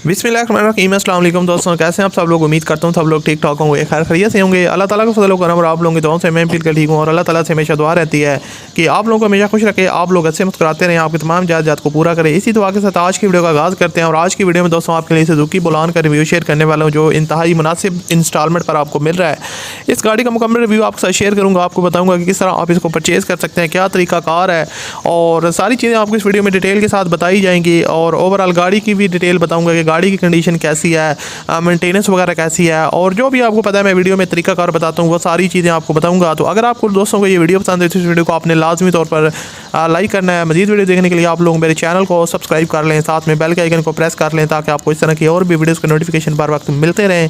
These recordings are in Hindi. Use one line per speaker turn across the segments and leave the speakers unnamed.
बिस्मिल्लाहिर्रहमानिर्रहीम। अस्सलाम वालेकुम दोस्तों, कैसे हैं आप सब लोग। उम्मीद करता हूँ सब लोग ठीक ठाक होंगे, खैर खैरियत से होंगे। अल्लाह ताला का फजल करम और आप लोगों की दुआओं से मैं भी ठीक हूँ और अल्लाह ताला से हमेशा दुआ रहती है कि आप लोगों को हमेशा खुश रखे, आप लोग अच्छे मुस्कुराते रहें, आपकी तमाम जात को पूरा करें। इसी दुआ के साथ आज की वीडियो का आगाज़ करते हैं। और आज की वीडियो में दोस्तों आपके लिए सुजुकी बुलान का रिव्यू शेयर करने वाला हूँ, जो इंतहाई मुनासिब इंस्टॉलमेंट पर आपको मिल रहा है। इस गाड़ी का मुकम्मल रिव्यू आपके साथ शेयर करूँगा, आपको बताऊँगा कि किस तरह आप इसको परचेज़ कर सकते हैं, क्या तरीका कार है, और सारी चीज़ें आपको इस वीडियो में डिटेल के साथ बताई जाएंगी। और ओवरऑल गाड़ी की भी डिटेल बताऊँगा कि गाड़ी की कंडीशन कैसी है, मेंटेनेंस वगैरह कैसी है, और जो भी आपको पता है मैं वीडियो में तरीकाकार बताता हूँ, वो सारी चीज़ें आपको बताऊँगा। तो अगर आपको दोस्तों को ये वीडियो पसंद है तो इस वीडियो को आपने लाजमी तौर पर लाइक करना है। मज़ीद वीडियो देखने के लिए आप लोग मेरे चैनल को सब्सक्राइब कर लें, साथ में बेल के आइकन को प्रेस कर लें ताकि आपको इस तरह की और भी वीडियोज़ के नोटिफिकेशन बार वक्त मिलते रहें।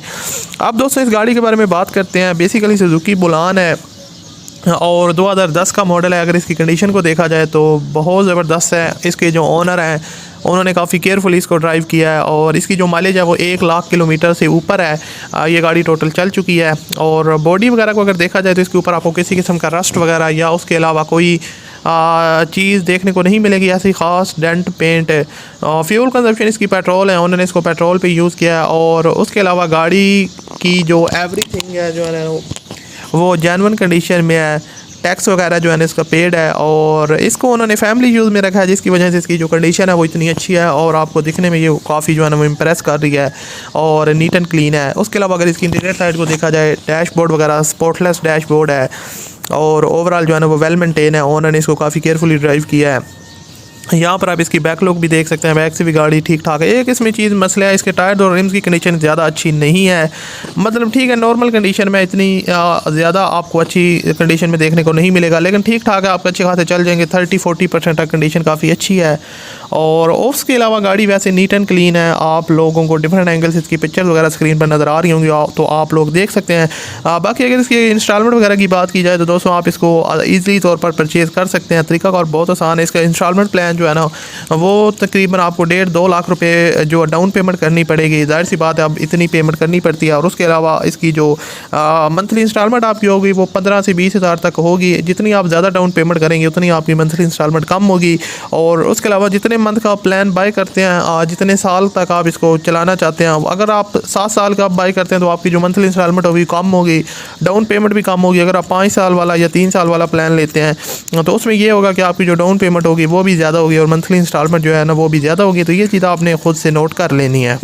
अब दोस्तों इस गाड़ी के बारे में बात करते हैं। बेसिकली सुजुकी बुलान है और 2010 का मॉडल है। अगर इसकी कंडीशन को देखा जाए तो बहुत ज़बरदस्त है। इसके जो ओनर हैं उन्होंने काफ़ी केयरफुली इसको ड्राइव किया है और इसकी जो माइलेज है वो 1 लाख किलोमीटर से ऊपर है। ये गाड़ी टोटल चल चुकी है। और बॉडी वगैरह को अगर देखा जाए तो इसके ऊपर आपको किसी किस्म का रस्ट वगैरह या उसके अलावा कोई चीज़ देखने को नहीं मिलेगी, ऐसी ख़ास डेंट पेंट। फ्यूल कंजप्शन इसकी पेट्रोल है, उन्होंने इसको पेट्रोल पे यूज़ किया है। और उसके अलावा गाड़ी की जो एवरीथिंग है जो है वो जेन्युइन कंडीशन में है। टैक्स वगैरह जो है ना इसका पेड है और इसको उन्होंने फैमिली यूज़ में रखा है, जिसकी वजह से इसकी जो कंडीशन है वो इतनी अच्छी है और आपको दिखने में ये काफ़ी जो है ना वो इम्प्रेस कर रही है और नीट एंड क्लीन है। उसके अलावा अगर इसकी इंटीरियर साइड को देखा जाए, डैशबोर्ड वगैरह स्पोर्टलेस डैशबोर्ड है और ओवरऑल जो है ना वो वेल मेंटेन है। उन्होंने इसको काफ़ी केयरफुली ड्राइव किया है। यहाँ पर आप इसकी बैक लुक भी देख सकते हैं, बैक से भी गाड़ी ठीक ठाक है। एक इसमें चीज़ मसला है, इसके टायर और रिम्स की कंडीशन ज़्यादा अच्छी नहीं है। मतलब ठीक है, नॉर्मल कंडीशन में इतनी ज़्यादा आपको अच्छी कंडीशन में देखने को नहीं मिलेगा, लेकिन ठीक ठाक है, आप अच्छे खासे चल जाएंगे। 30-40% तक कंडीशन काफ़ी अच्छी है। और उसके अलावा गाड़ी वैसे नीट एंड क्लीन है। आप लोगों को डिफरेंट एंगल से इसकी पिक्चर वगैरह स्क्रीन पर नज़र आ रही होंगी, तो आप लोग देख सकते हैं। बाकी अगर इसकी इंस्टॉलमेंट वगैरह की बात की जाए तो दोस्तों आप इसको ईज़िली तौर पर परचेज़ कर सकते हैं। तरीका और बहुत आसान है। इसका इंस्टॉलमेंट प्लान जो है ना वो तकरीबन आपको 1.5-2 लाख रुपए जो डाउन पेमेंट करनी पड़ेगी। जाहिर सी बात है, अब इतनी पेमेंट करनी पड़ती है। और उसके अलावा इसकी जो मंथली इंस्टॉलमेंट आपकी होगी वो 15 से 20 हज़ार तक होगी। जितनी आप ज़्यादा डाउन पेमेंट करेंगे उतनी आपकी मंथली इंस्टॉलमेंट कम होगी। और उसके अलावा जितने मंथ का प्लान बाय करते हैं, जितने साल तक आप इसको चलाना चाहते हैं, अगर आप 7 साल का बाय करते हैं तो आपकी जो मंथली इंस्टॉलमेंट होगी कम होगी, डाउन पेमेंट भी कम होगी। अगर आप 5 साल वाला या 3 साल वाला प्लान लेते हैं तो उसमें ये होगा कि आपकी जो डाउन पेमेंट होगी वो भी ज़्यादा होगी और मंथली इंस्टॉलमेंट जो है ना वो भी ज़्यादा होगी। तो ये चीज़ आपने खुद से नोट कर लेनी है।